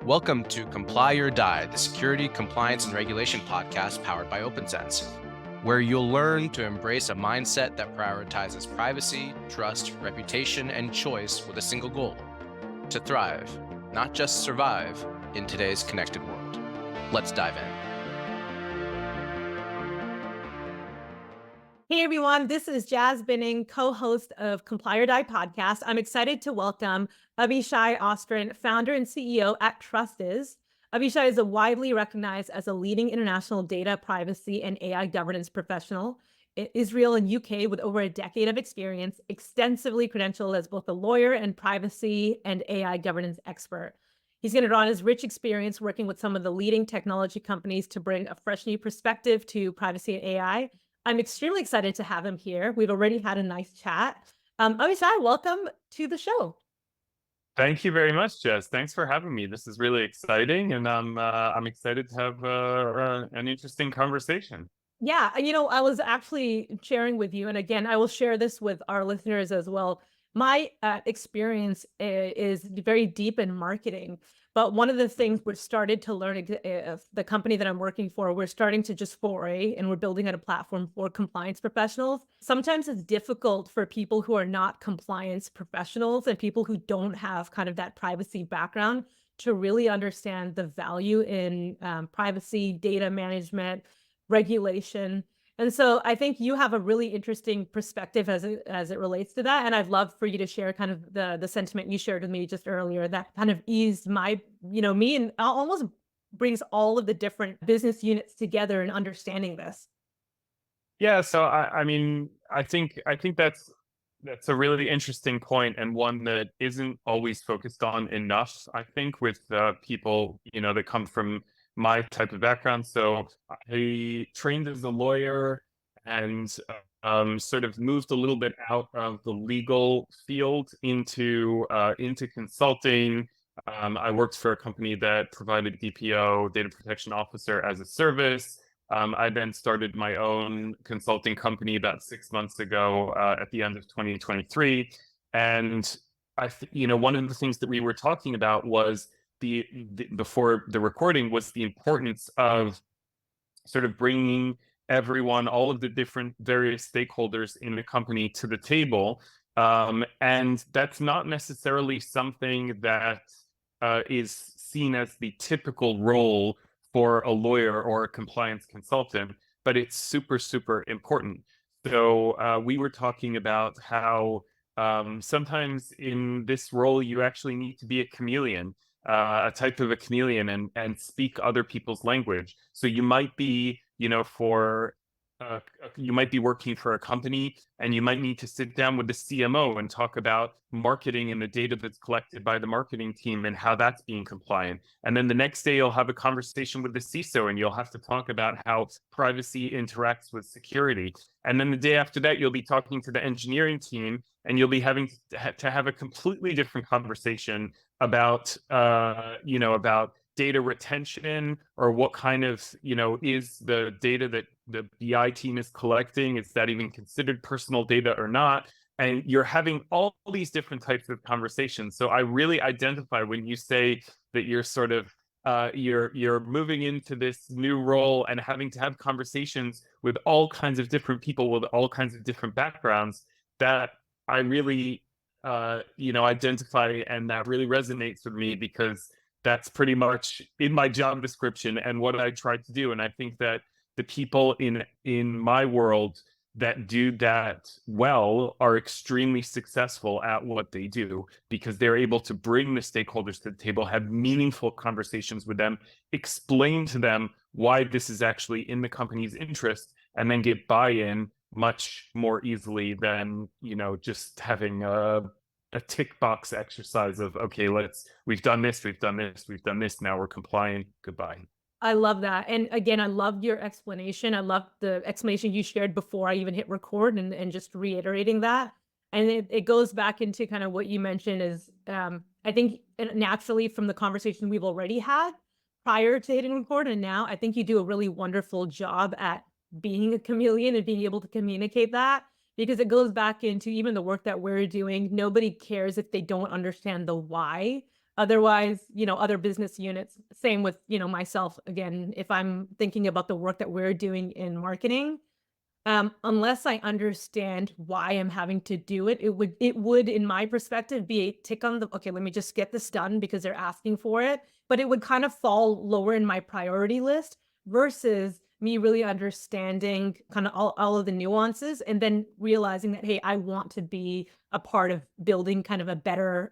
Welcome to Comply or Die, the security, compliance, and regulation podcast powered by OpenSense, where you'll learn to embrace a mindset that prioritizes privacy, trust, reputation, and choice with a single goal: to thrive, not just survive, in today's connected world. Let's dive in. Hey everyone, this is Jass Binning, co-host of Comply or Die podcast. I'm excited to welcome Avishai Ostrin, founder and CEO at TrustIZ. Avishai is widely recognized as a leading international data privacy and AI governance professional in Israel and UK with over a decade of experience, extensively credentialed as both a lawyer and privacy and AI governance expert. He's going to draw on his rich experience working with some of the leading technology companies to bring a fresh new perspective to privacy and AI. I'm extremely excited to have him here. We've already had a nice chat. Avishai, welcome to the show. Thank you very much, Jess. Thanks for having me. This is really exciting, and I'm excited to have an interesting conversation. Yeah, I was actually sharing with you, and again, I will share this with our listeners as well. My experience is very deep in marketing, but one of the things we're started to learn, the company that I'm working for, we're starting to just foray, and we're building out a platform for compliance professionals. Sometimes it's difficult for people who are not compliance professionals and people who don't have kind of that privacy background to really understand the value in privacy, data management, regulation. And so I think you have a really interesting perspective as it relates to that. And I'd love for you to share kind of the sentiment you shared with me just earlier that kind of eased my, me, and almost brings all of the different business units together in understanding this. Yeah, so I think that's a really interesting point, and one that isn't always focused on enough, I think, with people, that come from my type of background. So I trained as a lawyer and sort of moved a little bit out of the legal field into consulting. I worked for a company that provided DPO, data protection officer, as a service. I then started my own consulting company about 6 months ago at the end of 2023. And one of the things that we were talking about was before the recording was the importance of sort of bringing everyone, all of the different various stakeholders in the company to the table. And that's not necessarily something that is seen as the typical role for a lawyer or a compliance consultant, but it's super, super important. So we were talking about how sometimes in this role, you actually need to be a chameleon, a type of a chameleon, and speak other people's language. So you might be, you might be working for a company, and you might need to sit down with the CMO and talk about marketing and the data that's collected by the marketing team and how that's being compliant. And then the next day, you'll have a conversation with the CISO, and you'll have to talk about how privacy interacts with security. And then the day after that, you'll be talking to the engineering team, and you'll be having to have a completely different conversation about, about data retention, or what kind of, is the data that the BI team is collecting, is that even considered personal data or not? And you're having all these different types of conversations. So I really identify when you say that you're sort of you're moving into this new role and having to have conversations with all kinds of different people with all kinds of different backgrounds, that I really identify, and that really resonates with me, because that's pretty much in my job description and what I try to do. And I think that the people in my world that do that well are extremely successful at what they do, because they're able to bring the stakeholders to the table, have meaningful conversations with them, explain to them why this is actually in the company's interest, and then get buy-in much more easily than, just having a tick box exercise of, okay, we've done this, now we're compliant, goodbye. I love that. And again, I loved your explanation. I love the explanation you shared before I even hit record, and just reiterating that. And it goes back into kind of what you mentioned is, I think naturally from the conversation we've already had prior to hitting record and now, I think you do a really wonderful job at being a chameleon and being able to communicate that, because it goes back into even the work that we're doing. Nobody cares if they don't understand the why Otherwise, other business units, same with, myself, again, if I'm thinking about the work that we're doing in marketing, unless I understand why I'm having to do it, it would, in my perspective, be a tick on the, okay, let me just get this done because they're asking for it. But it would kind of fall lower in my priority list versus me really understanding kind of all of the nuances and then realizing that, hey, I want to be a part of building kind of a better,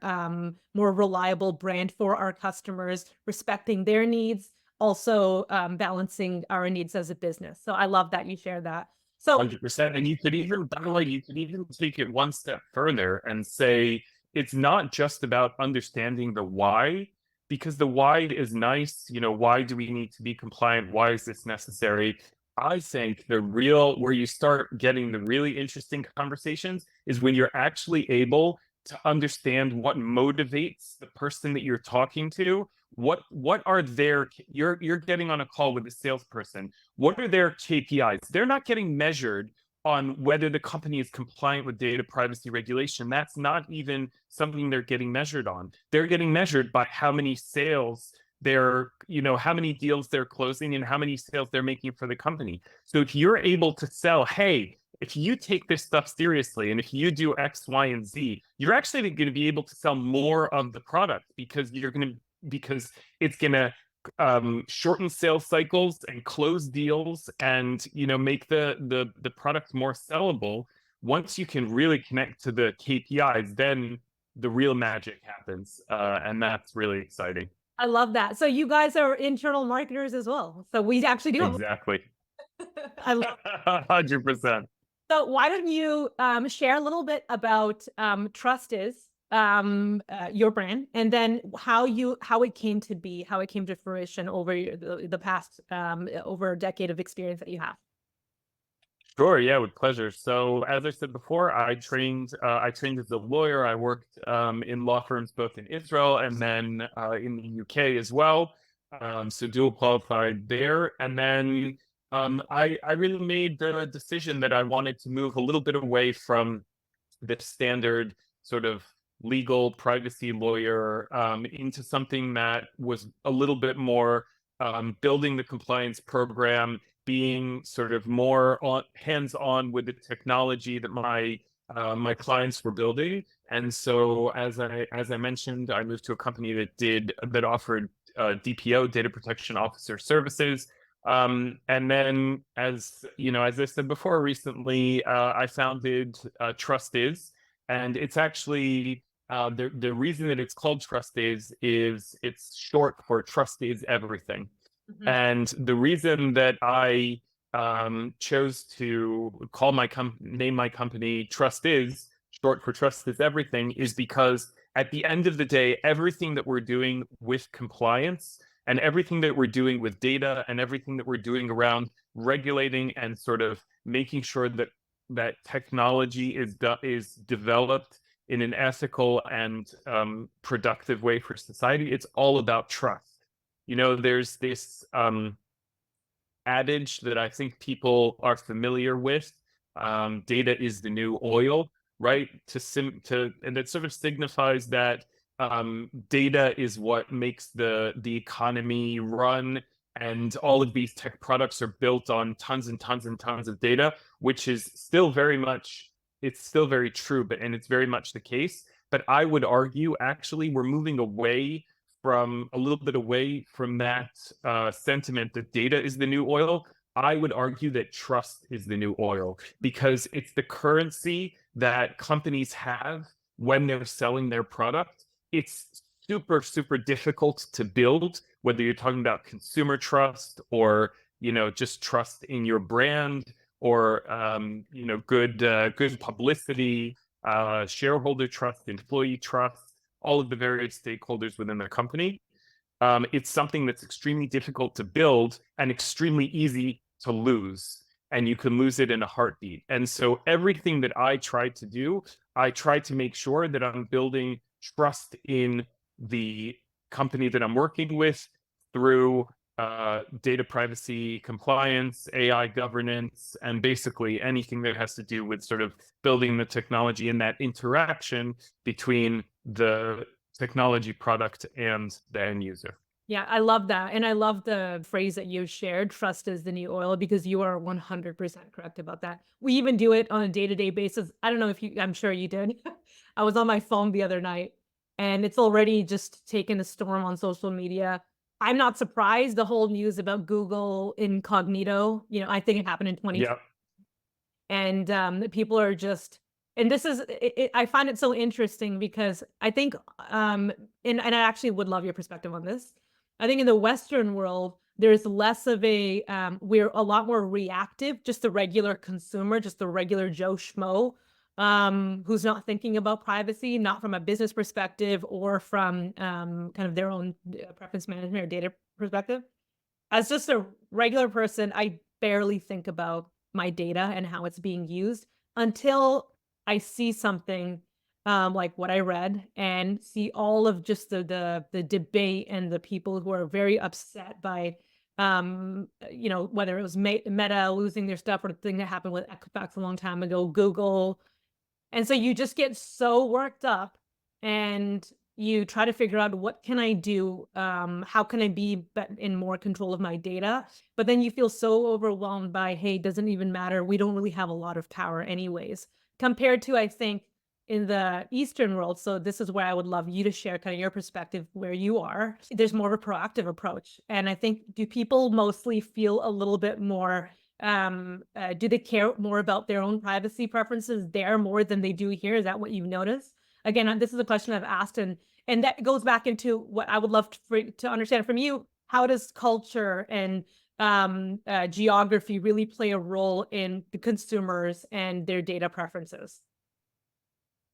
more reliable brand for our customers, respecting their needs, also balancing our needs as a business. So I love that you share that. So 100%. And you could even, by the way, you could even take it one step further and say it's not just about understanding the why, because the why is nice. Why do we need to be compliant? Why is this necessary? I think where you start getting the really interesting conversations is when you're actually able to understand what motivates the person that you're talking to. What are you're getting on a call with a salesperson. What are their KPIs? They're not getting measured on whether the company is compliant with data privacy regulation. That's not even something they're getting measured on. They're getting measured by how many sales how many deals they're closing and how many sales they're making for the company. So if you're able to sell, hey, if you take this stuff seriously and if you do X, Y, and Z, you're actually going to be able to sell more of the product because it's going to shorten sales cycles and close deals and make the product more sellable. Once you can really connect to the KPIs, then the real magic happens, and that's really exciting. I love that. So you guys are internal marketers as well. So we actually do. Exactly. I love 100%. So why don't you share a little bit about TrustIZ, your brand, and then how it came to be, how it came to fruition over the past over a decade of experience that you have. Sure, yeah, with pleasure. So as I said before, I trained as a lawyer. I worked in law firms both in Israel and then in the UK as well. So dual qualified there. And then I really made the decision that I wanted to move a little bit away from the standard sort of legal privacy lawyer into something that was a little bit more building the compliance program, being sort of more hands-on with the technology that my clients were building. And so as I mentioned, I moved to a company that offered DPO, data protection officer services. And then as I said before, recently I founded TrustIZ, and it's actually the reason that it's called TrustIZ is it's short for Trust is Everything. Mm-hmm. And the reason that I chose to name my company TrustIZ, short for Trust is Everything, is because at the end of the day, everything that we're doing with compliance and everything that we're doing with data and everything that we're doing around regulating and sort of making sure that technology is developed in an ethical and productive way for society, it's all about trust. There's this adage that I think people are familiar with. Data is the new oil, right? And it sort of signifies that data is what makes the economy run, and all of these tech products are built on tons and tons and tons of data, which is still very true, and it's very much the case. But I would argue, actually, we're moving a little bit away from that sentiment that data is the new oil. I would argue that trust is the new oil, because it's the currency that companies have when they're selling their product. It's super, super difficult to build, whether you're talking about consumer trust or, just trust in your brand or, good publicity, shareholder trust, employee trust, all of the various stakeholders within the company. It's something that's extremely difficult to build and extremely easy to lose. And you can lose it in a heartbeat. And so everything that I try to do, I try to make sure that I'm building trust in the company that I'm working with through data privacy, compliance, AI governance, and basically anything that has to do with sort of building the technology and that interaction between the technology product and the end user. Yeah, I love that. And I love the phrase that you shared, trust is the new oil, because you are 100% correct about that. We even do it on a day-to-day basis. I don't know if I'm sure you did. I was on my phone the other night and it's already just taken a storm on social media. I'm not surprised the whole news about Google incognito, I think it happened in 2020. Yeah. And people are just, and this is, I find it so interesting because I think, and I actually would love your perspective on this. I think in the Western world, there's less of a, we're a lot more reactive, just the regular consumer, just the regular Joe Schmo, who's not thinking about privacy, not from a business perspective or from kind of their own preference management or data perspective. As just a regular person, I barely think about my data and how it's being used until I see something like what I read and see all of just the debate and the people who are very upset by whether it was Meta losing their stuff or the thing that happened with Equifax a long time ago, Google. And so you just get so worked up and you try to figure out what can I do? How can I be in more control of my data? But then you feel so overwhelmed by, hey, it doesn't even matter. We don't really have a lot of power anyways, compared to, I think, in the Eastern world. So this is where I would love you to share kind of your perspective where you are. There's more of a proactive approach. And I think, do people mostly feel a little bit more, do they care more about their own privacy preferences there more than they do here? Is that what you've noticed? Again, this is a question I've asked, and that goes back into what I would love to understand from you. How does culture and geography really play a role in the consumers and their data preferences?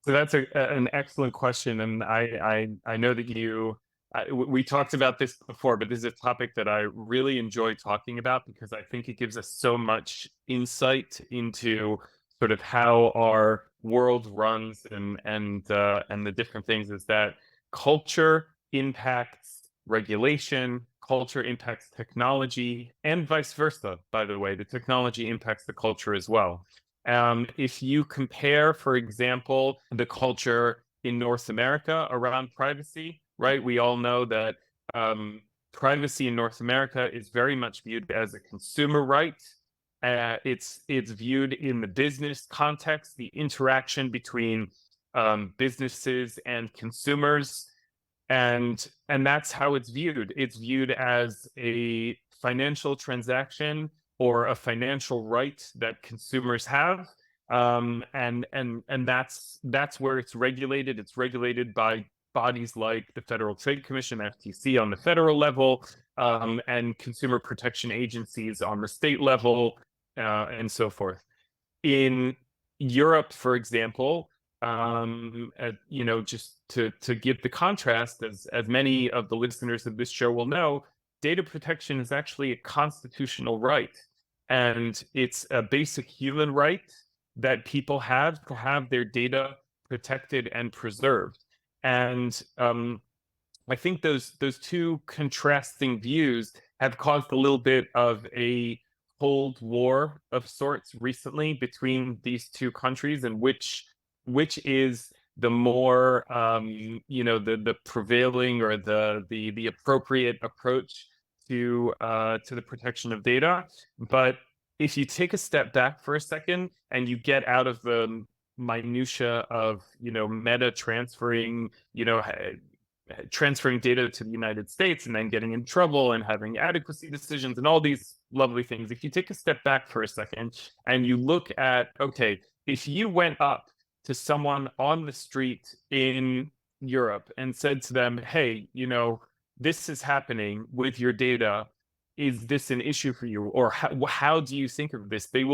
So that's an excellent question, and I know that we talked about this before, but this is a topic that I really enjoy talking about because I think it gives us so much insight into sort of how our world runs and the different things. Is that culture impacts regulation, culture impacts technology, and vice versa. By the way, the technology impacts the culture as well. If you compare, for example, the culture in North America around privacy, right? We all know that privacy in North America is very much viewed as a consumer right. It's viewed in the business context, the interaction between businesses and consumers, and that's how it's viewed. It's viewed as a financial transaction or a financial right that consumers have, and that's where it's regulated. It's regulated by bodies like the Federal Trade Commission, FTC, on the federal level, and consumer protection agencies on the state level, and so forth. In Europe, for example, just to give the contrast, as many of the listeners of this show will know, data protection is actually a constitutional right. And it's a basic human right that people have to have their data protected and preserved. And I think those two contrasting views have caused a little bit of a Cold War of sorts recently between these two countries, and which is the more the prevailing or the appropriate approach to the protection of data. But if you take a step back for a second and you get out of the minutia of Meta transferring data to the United States and then getting in trouble and having adequacy decisions and all these lovely things, if you take a step back for a second and you look at, okay, if you went up to someone on the street in Europe and said to them, hey, this is happening with your data, is this an issue for you? Or how do you think of this? They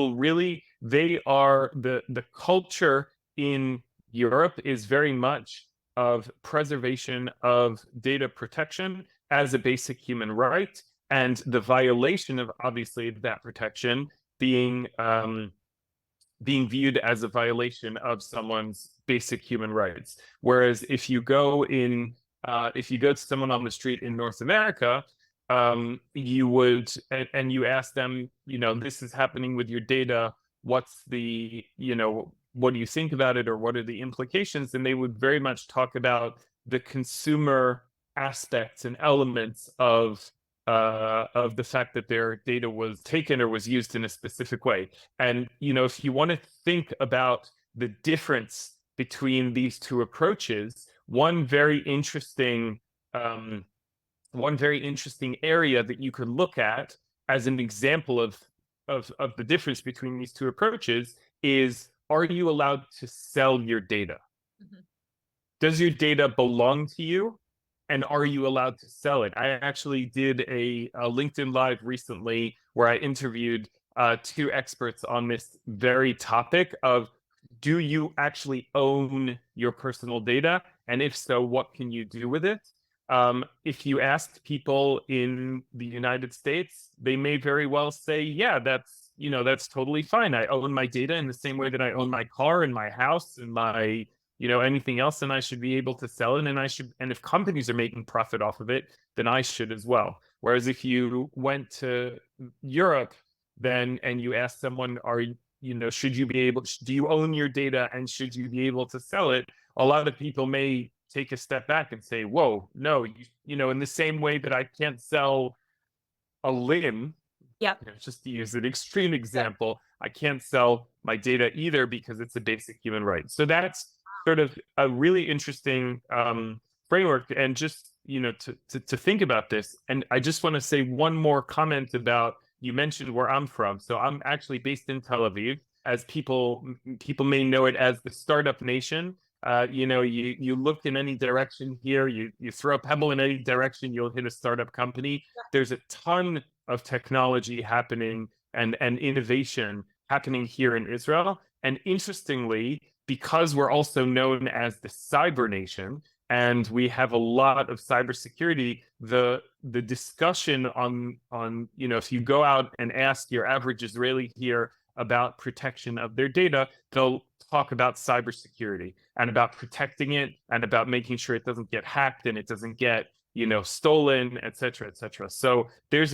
are the culture in Europe is very much of preservation of data protection as a basic human right, and the violation of obviously that protection being viewed as a violation of someone's basic human rights. Whereas if you go to someone on the street in North America, you would, and you ask them, this is happening with your data, what's the, what do you think about it, or what are the implications? And they would very much talk about the consumer aspects and elements of the fact that their data was taken or was used in a specific way. And if you want to think about the difference between these two approaches, one very interesting area that you could look at as an example of the difference between these two approaches is, are you allowed to sell your data? Mhm. Does your data belong to you? And are you allowed to sell it? I actually did a LinkedIn Live recently where I interviewed two experts on this very topic of, do you actually own your personal data? And if so, what can you do with it? If you asked people in the United States, they may very well say, yeah, that's totally fine. I own my data in the same way that I own my car and my house and my anything else, and I should be able to sell it, and if companies are making profit off of it, then I should as well. Whereas if you went to Europe then and you ask someone, should you be able, do you own your data and should you be able to sell it? A lot of people may take a step back and say, whoa, no, in the same way that I can't sell a limb, just to use an extreme example, I can't sell my data either because it's a basic human right. So that's sort of a really interesting framework, and just to think about this. And I just want to say one more comment about, you mentioned where I'm from. So I'm actually based in Tel Aviv, as people may know it as the startup nation. You look in any direction here, you throw a pebble in any direction, you'll hit a startup company. There's a ton of technology happening and innovation happening here in Israel. And interestingly, because we're also known as the cyber nation, and we have a lot of cybersecurity, the discussion on if you go out and ask your average Israeli here about protection of their data, they'll talk about cybersecurity and about protecting it and about making sure it doesn't get hacked and it doesn't get stolen, et cetera, et cetera. So there's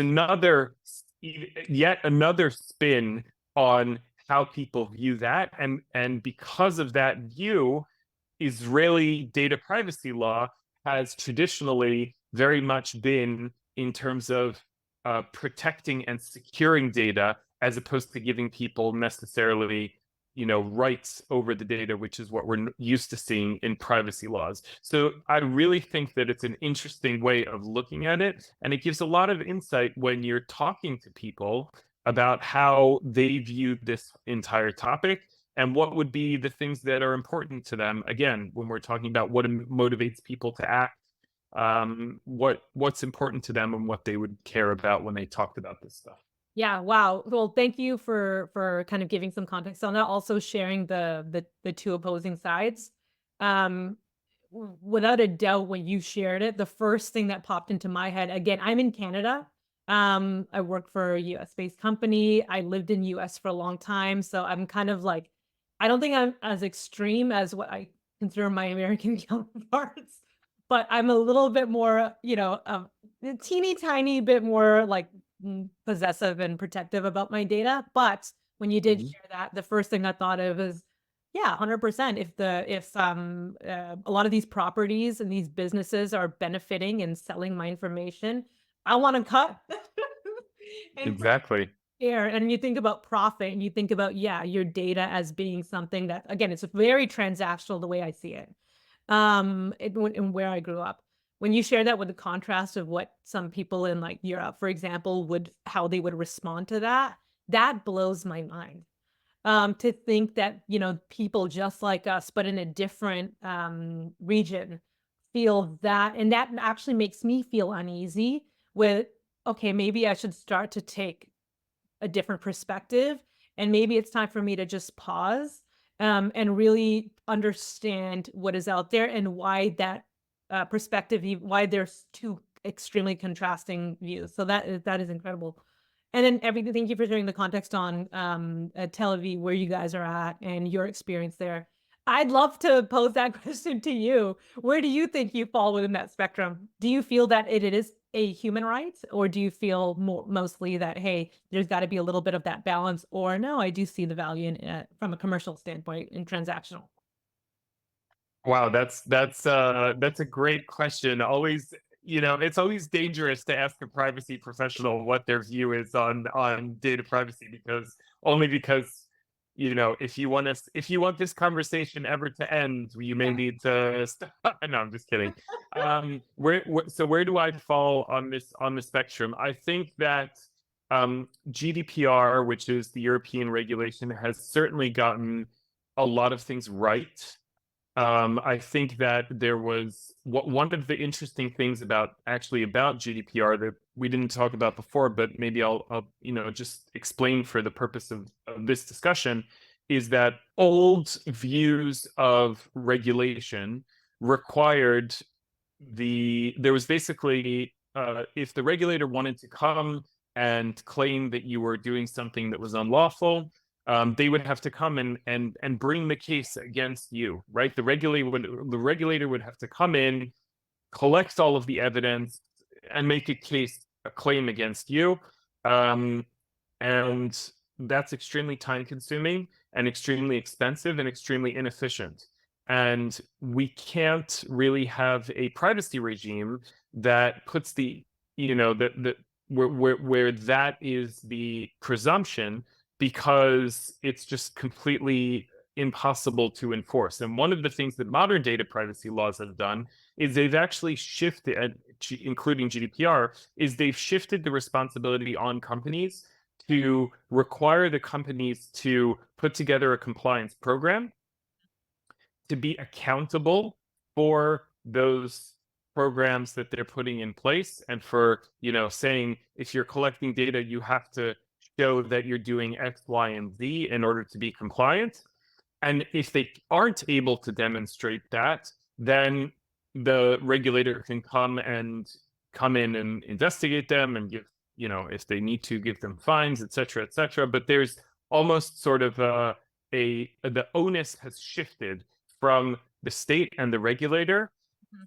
yet another spin on how people view that, and because of that view, Israeli data privacy law has traditionally very much been in terms of protecting and securing data, as opposed to giving people necessarily rights over the data, which is what we're used to seeing in privacy laws. So I really think that it's an interesting way of looking at it, and it gives a lot of insight when you're talking to people about how they view this entire topic and what would be the things that are important to them. Again, when we're talking about what motivates people to act, what's important to them and what they would care about when they talked about this stuff. Yeah, wow. Well, thank you for kind of giving some context on that, also sharing the two opposing sides. Without a doubt, when you shared it, the first thing that popped into my head, again, I'm in Canada. I work for a US-based company. I lived in US for a long time, so I'm kind of like, I don't think I'm as extreme as what I consider my American counterparts, but I'm a little bit more, a teeny tiny bit more like possessive and protective about my data. But when you did share that, the first thing I thought of is, yeah, 100%. If a lot of these properties and these businesses are benefiting and selling my information, I want to cut. Exactly. And you think about profit, and you think about, your data as being something that, again, it's very transactional the way I see it. And where I grew up. When you share that with the contrast of what some people in like Europe, for example, how they would respond to that, that blows my mind. To think that, people just like us, but in a different region, feel that, and that actually makes me feel uneasy with, okay, maybe I should start to take a different perspective, and maybe it's time for me to just pause and really understand what is out there and why that perspective, why there's two extremely contrasting views. So that is incredible. And then everything, thank you for sharing the context on Tel Aviv, where you guys are at and your experience there. I'd love to pose that question to you. Where do you think you fall within that spectrum? Do you feel that it is a human right, or do you feel mostly that, hey, there's got to be a little bit of that balance, or no, I do see the value in it from a commercial standpoint in transactional? Wow, that's a great question. Always, it's always dangerous to ask a privacy professional what their view is on data privacy, because if you want this conversation ever to end, you may need to stop. No, I'm just kidding. Where do I fall on the spectrum? I think that GDPR, which is the European regulation, has certainly gotten a lot of things right. I think that there was one of the interesting things about GDPR that we didn't talk about before, but maybe I'll just explain for the purpose of this discussion, is that old views of regulation required there was basically if the regulator wanted to come and claim that you were doing something that was unlawful, they would have to come and bring the case against you, right? The regulator would have to come in, collect all of the evidence, and make a claim against you. And that's extremely time consuming and extremely expensive and extremely inefficient. And we can't really have a privacy regime that puts where that is the presumption, because it's just completely impossible to enforce. And one of the things that modern data privacy laws have done is they've actually shifted, including GDPR, is they've shifted the responsibility on companies to require the companies to put together a compliance program, to be accountable for those programs that they're putting in place, and for saying, if you're collecting data, you have to show that you're doing X, Y, and Z in order to be compliant. And if they aren't able to demonstrate that, then the regulator can come in and investigate them and give, if they need to, give them fines, et cetera, et cetera. But there's almost sort of the onus has shifted from the state and the regulator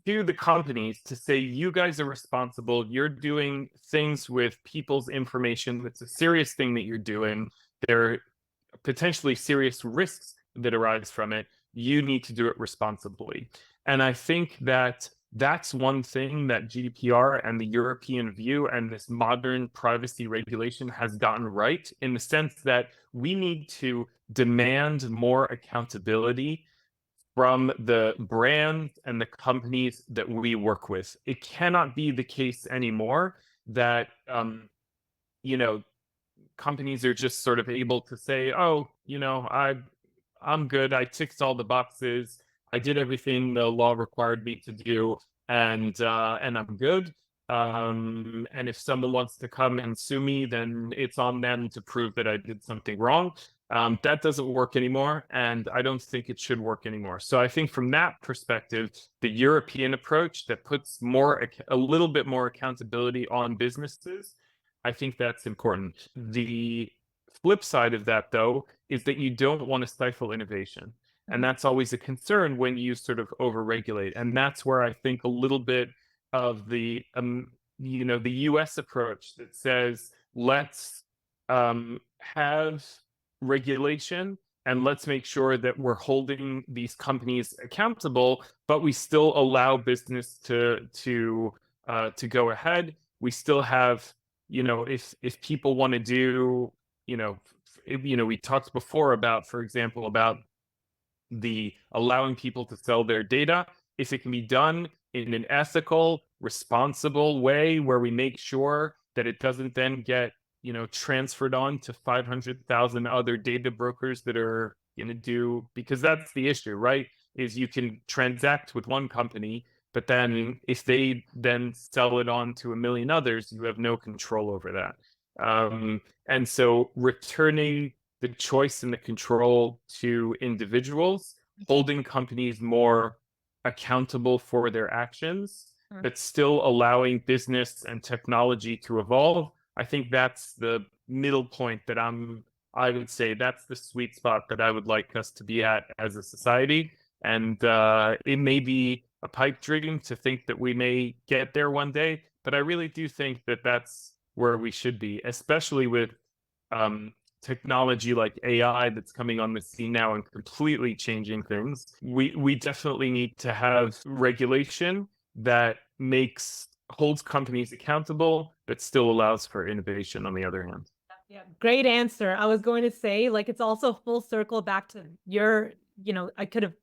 to the companies to say, you guys are responsible. You're doing things with people's information. That's a serious thing that you're doing. There are potentially serious risks that arise from it. You need to do it responsibly. And I think that that's one thing that GDPR and the European view and this modern privacy regulation has gotten right, in the sense that we need to demand more accountability from the brands and the companies that we work with. It cannot be the case anymore that companies are just sort of able to say, oh, I'm good. I ticked all the boxes. I did everything the law required me to do, and I'm good. And if someone wants to come and sue me, then it's on them to prove that I did something wrong. That doesn't work anymore, and I don't think it should work anymore. So I think from that perspective, the European approach that puts a little bit more accountability on businesses, I think that's important. The flip side of that, though, is that you don't want to stifle innovation. And that's always a concern when you sort of overregulate. And that's where I think a little bit of the US approach that says, let's have regulation and let's make sure that we're holding these companies accountable, but we still allow business to go ahead. We still have, if people want to do, we talked before about, for example, about the allowing people to sell their data. If it can be done in an ethical, responsible way, where we make sure that it doesn't then get, transferred on to 500,000 other data brokers that are going to do, because that's the issue, right? Is you can transact with one company, but then if they then sell it on to a million others, you have no control over that. And so returning the choice and the control to individuals, holding companies more accountable for their actions, but still allowing business and technology to evolve. I think that's the middle point that I would say that's the sweet spot that I would like us to be at as a society. And it may be a pipe dream to think that we may get there one day, but I really do think that that's where we should be, especially with technology like AI that's coming on the scene now and completely changing things, we definitely need to have regulation that holds companies accountable, but still allows for innovation on the other hand. Yeah, great answer. I was going to say, like, it's also full circle back to your, I could have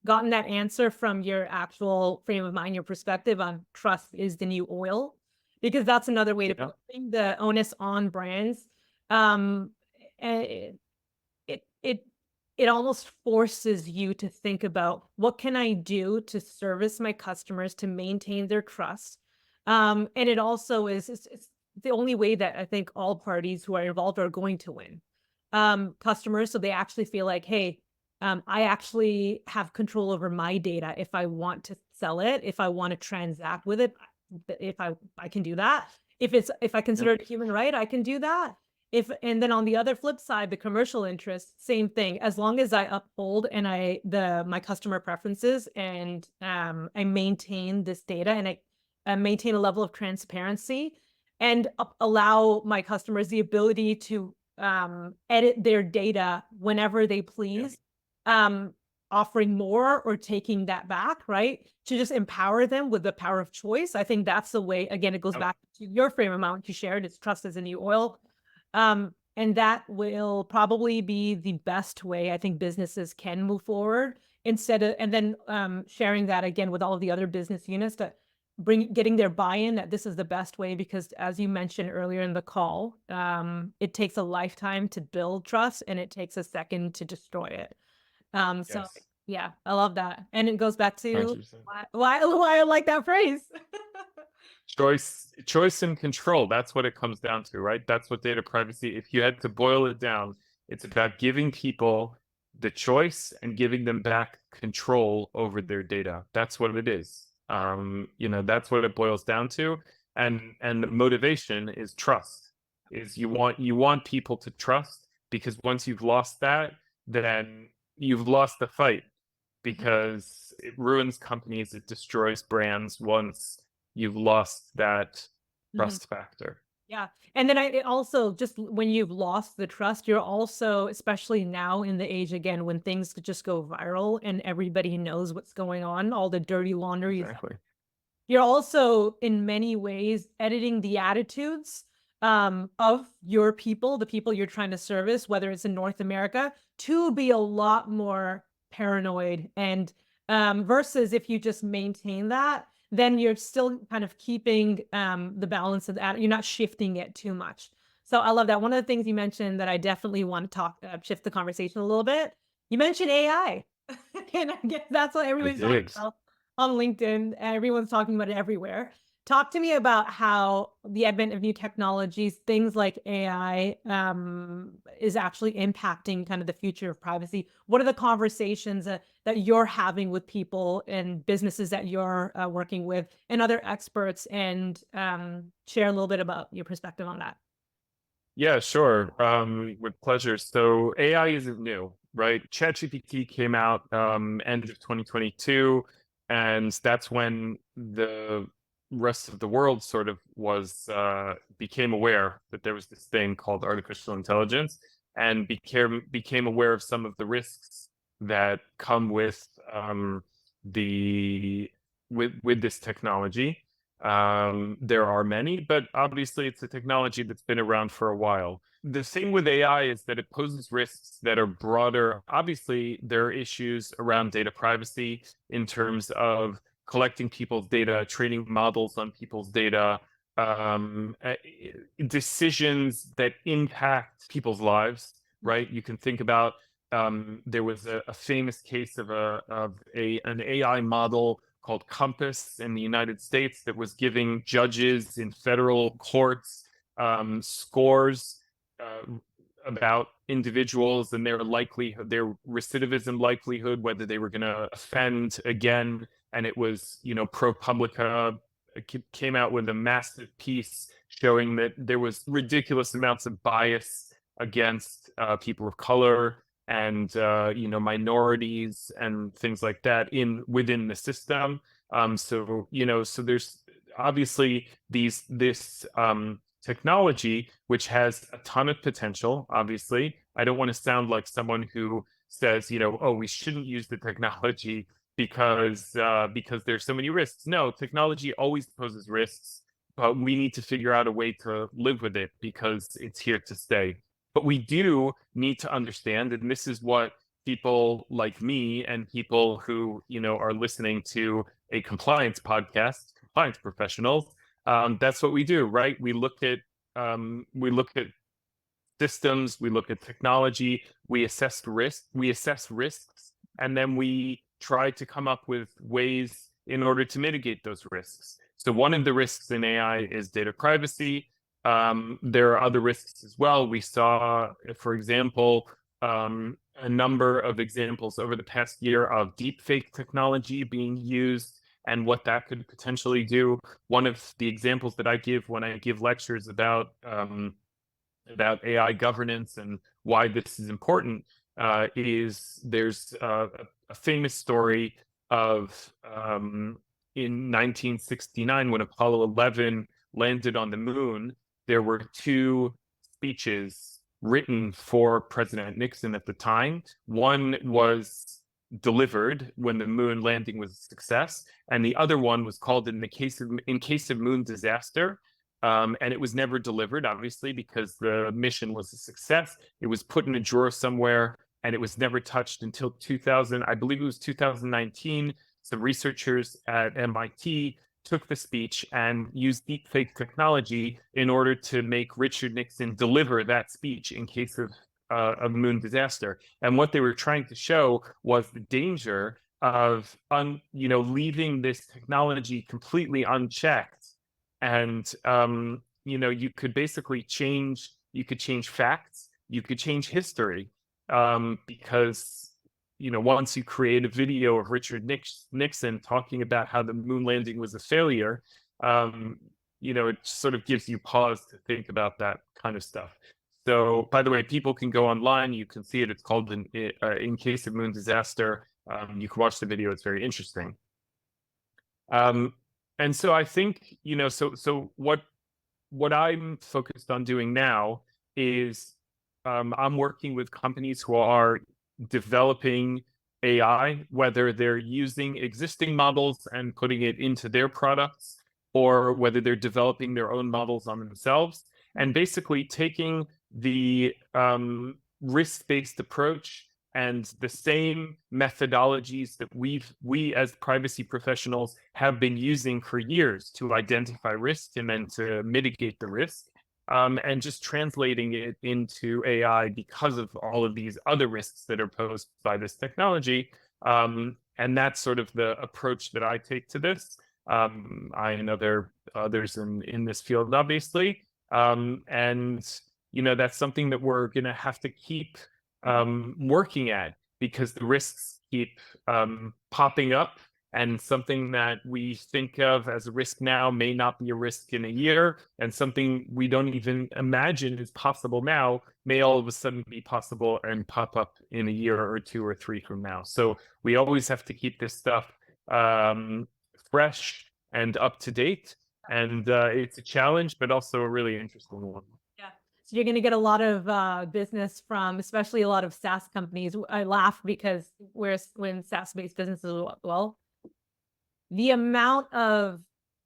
gotten that answer from your actual frame of mind, your perspective on trust is the new oil, because that's another way to Yeah. put the onus on brands. And it almost forces you to think about, what can I do to service my customers to maintain their trust? And it also it's the only way that I think all parties who are involved are going to win. Customers, so they actually feel like, hey, I actually have control over my data. If I want to sell it, if I want to transact with it, if I can do that. If I consider it a human right, I can do that. And then on the other flip side, the commercial interest, same thing. As long as I uphold and my customer preferences, and I maintain this data, and I maintain a level of transparency, and allow my customers the ability to edit their data whenever they please, offering more or taking that back, right? To just empower them with the power of choice. I think that's the way, again, it goes back to your frame of mind you shared, it's trust as a new oil. And that will probably be the best way I think businesses can move forward, instead of, and then sharing that again with all of the other business units to getting their buy-in that this is the best way, because as you mentioned earlier in the call, it takes a lifetime to build trust and it takes a second to destroy it. So Yes. yeah, I love that. And it goes back to 100%. why I like that phrase. Choice and control, that's what it comes down to, right? That's what data privacy, if you had to boil it down, it's about giving people the choice and giving them back control over their data. That's what it is. That's what it boils down to. And the motivation is trust. Is you want people to trust, because once you've lost that, then you've lost the fight, because it ruins companies, it destroys brands once you've lost that trust factor. Yeah. And then it also, just when you've lost the trust, you're also, especially now in the age, again, when things could just go viral and everybody knows what's going on, all the dirty laundry. Exactly. You're also in many ways editing the attitudes of your people, the people you're trying to service, whether it's in North America, to be a lot more paranoid. And versus if you just maintain that, then you're still kind of keeping the balance of that. You're not shifting it too much. So I love that. One of the things you mentioned that I definitely want to shift the conversation a little bit. You mentioned AI. And I guess that's what everybody's talking about on LinkedIn. Everyone's talking about it everywhere. Talk to me about how the advent of new technologies, things like AI, is actually impacting kind of the future of privacy. What are the conversations that you're having with people and businesses that you're working with and other experts, and share a little bit about your perspective on that? Yeah, sure. With pleasure. So AI isn't new, right? ChatGPT came out end of 2022, and that's when the rest of the world sort of became aware that there was this thing called artificial intelligence, and became aware of some of the risks that come with with this technology. There are many, but obviously it's a technology that's been around for a while. The thing with AI is that it poses risks that are broader. Obviously, there are issues around data privacy in terms of collecting people's data, training models on people's data, decisions that impact people's lives, right? You can think about there was a famous case of an AI model called Compass in the United States that was giving judges in federal courts scores about individuals and their recidivism likelihood, whether they were going to offend again. And it was, ProPublica came out with a massive piece showing that there was ridiculous amounts of bias against people of color and minorities and things like that within the system. So there's obviously this technology, which has a ton of potential. Obviously, I don't want to sound like someone who says, oh, we shouldn't use the technology because there's so many risks. No, technology always poses risks, but we need to figure out a way to live with it because it's here to stay. But we do need to understand, and this is what people like me and people who are listening to a compliance podcast, compliance professionals, that's what we do, right? We look at systems, we look at technology, we assess risks, and then we try to come up with ways in order to mitigate those risks. So one of the risks in AI is data privacy. There are other risks as well. We saw, for example, a number of examples over the past year of deepfake technology being used and what that could potentially do. One of the examples that I give when I give lectures about AI governance and why this is important is there's a famous story of in 1969 when Apollo 11 landed on the moon. There were two speeches written for President Nixon at the time. One was delivered when the moon landing was a success, and the other one was called in case of moon disaster. And it was never delivered, obviously, because the mission was a success. It was put in a drawer somewhere, and it was never touched until 2000. I believe it was 2019. Some researchers at MIT took the speech and used deepfake technology in order to make Richard Nixon deliver that speech in case of a moon disaster. And what they were trying to show was the danger of leaving this technology completely unchecked. And you could basically change facts, you could change history, because once you create a video of Richard Nixon talking about how the moon landing was a failure, it sort of gives you pause to think about that kind of stuff. So, by the way, people can go online, you can see it. It's called in case of moon disaster. You can watch the video. It's very interesting. And so I think, so what I'm focused on doing now is I'm working with companies who are developing AI, whether they're using existing models and putting it into their products, or whether they're developing their own models on themselves, and basically taking the risk-based approach and the same methodologies that we as privacy professionals have been using for years to identify risk and then to mitigate the risk, and just translating it into AI because of all of these other risks that are posed by this technology. And that's sort of the approach that I take to this. I know there are others in this field, obviously. And that's something that we're going to have to keep working at, because the risks keep popping up, and something that we think of as a risk now may not be a risk in a year, and something we don't even imagine is possible now may all of a sudden be possible and pop up in a year or 2 or 3 from now. So we always have to keep this stuff fresh and up to date, and it's a challenge, but also a really interesting one. So you're going to get a lot of business from, especially a lot of SaaS companies. I laugh because we're in SaaS-based businesses as well. The amount of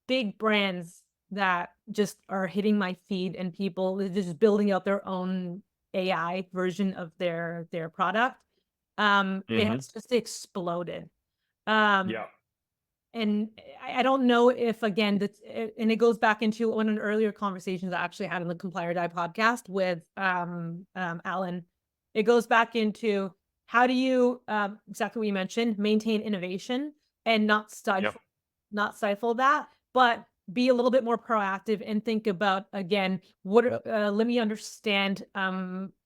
big brands that just are hitting my feed, and people just building out their own AI version of their product, it has just exploded. Yeah. And I don't know if, again, and it goes back into one of the earlier conversations I actually had on the Comply or Die podcast with Alan. It goes back into how do you, exactly what you mentioned, maintain innovation and not stifle that, but be a little bit more proactive and think about, again, let me understand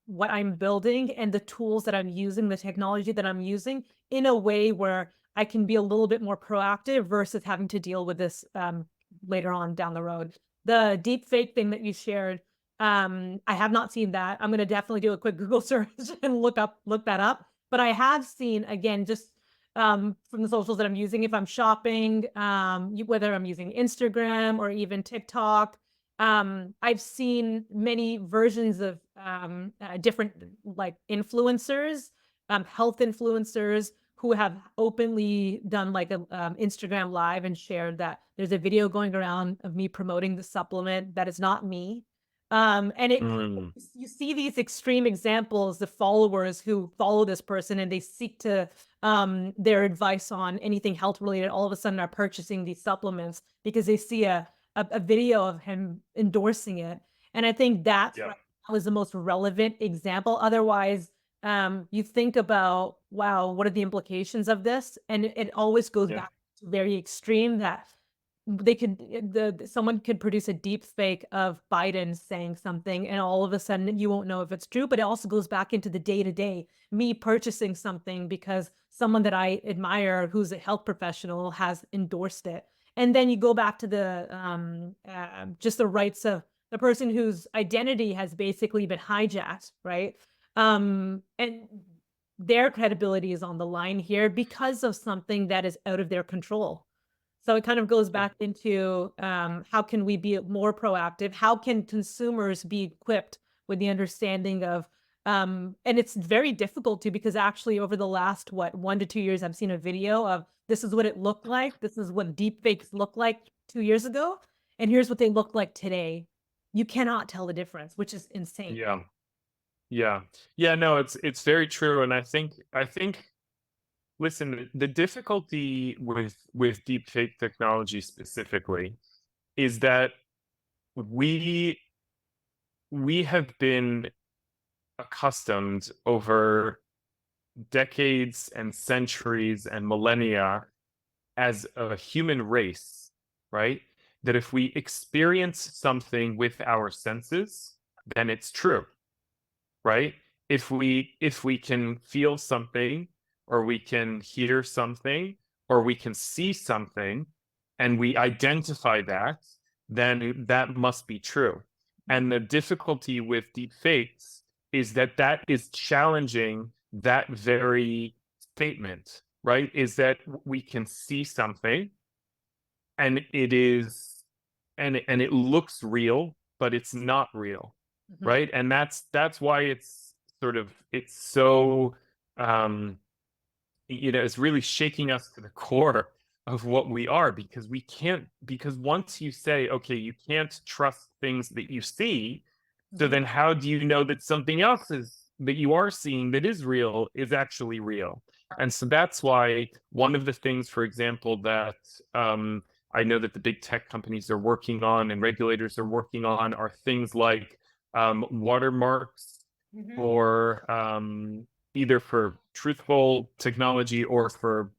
what I'm building and the tools that I'm using, the technology that I'm using, in a way where I can be a little bit more proactive versus having to deal with this later on down the road. The deep fake thing that you shared, I have not seen that. I'm going to definitely do a quick Google search and look that up. But I have seen, again, just from the socials that I'm using, if I'm shopping, whether I'm using Instagram or even TikTok, I've seen many versions of different like influencers, health influencers who have openly done like a Instagram live and shared that there's a video going around of me promoting the supplement that is not me. And you see these extreme examples of followers who follow this person and they seek to their advice on anything health related, all of a sudden are purchasing these supplements because they see a video of him endorsing it. And I think that was the most relevant example. Otherwise, you think about, wow, what are the implications of this? And it always goes back to very extreme that they could someone could produce a deep fake of Biden saying something and all of a sudden you won't know if it's true. But it also goes back into the day-to-day, me purchasing something because someone that I admire who's a health professional has endorsed it. And then you go back to the just the rights of the person whose identity has basically been hijacked, right? And their credibility is on the line here because of something that is out of their control. So it kind of goes back into how can we be more proactive? How can consumers be equipped with the understanding of, and it's very difficult to, because actually over the last, 1 to 2 years, I've seen a video of this is what it looked like. This is what deep fakes looked like 2 years ago. And here's what they look like today. You cannot tell the difference, which is insane. Yeah, no, it's very true. And I think listen, the difficulty with deepfake technology specifically is that we have been accustomed over decades and centuries and millennia as a human race, right? That if we experience something with our senses, then it's true, right? If we can feel something, or we can hear something, or we can see something, and we identify that, then that must be true. And the difficulty with deepfakes is that that is challenging that very statement, right? Is that we can see something, and it is, and it looks real, but it's not real, right? And that's why it's sort of, it's so it's really shaking us to the core of what we are, because we can't, because once you say, okay, you can't trust things that you see, so then how do you know that something else is that you are seeing that is real is actually real? And so that's why one of the things, for example, that I know that the big tech companies are working on and regulators are working on are things like watermarks for either for truthful technology or for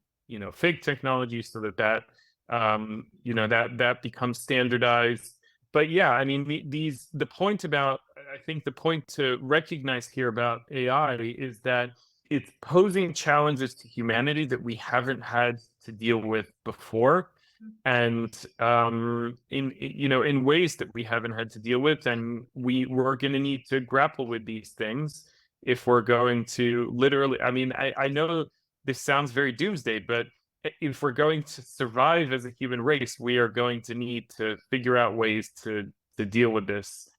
fake technology, so that that becomes standardized. But yeah, I mean, the point about, I think the point to recognize here about AI is that it's posing challenges to humanity that we haven't had to deal with before, and in ways that we haven't had to deal with, and we're going to need to grapple with these things if we're going to literally, I mean, I know this sounds very doomsday, but if we're going to survive as a human race, we are going to need to figure out ways to deal with this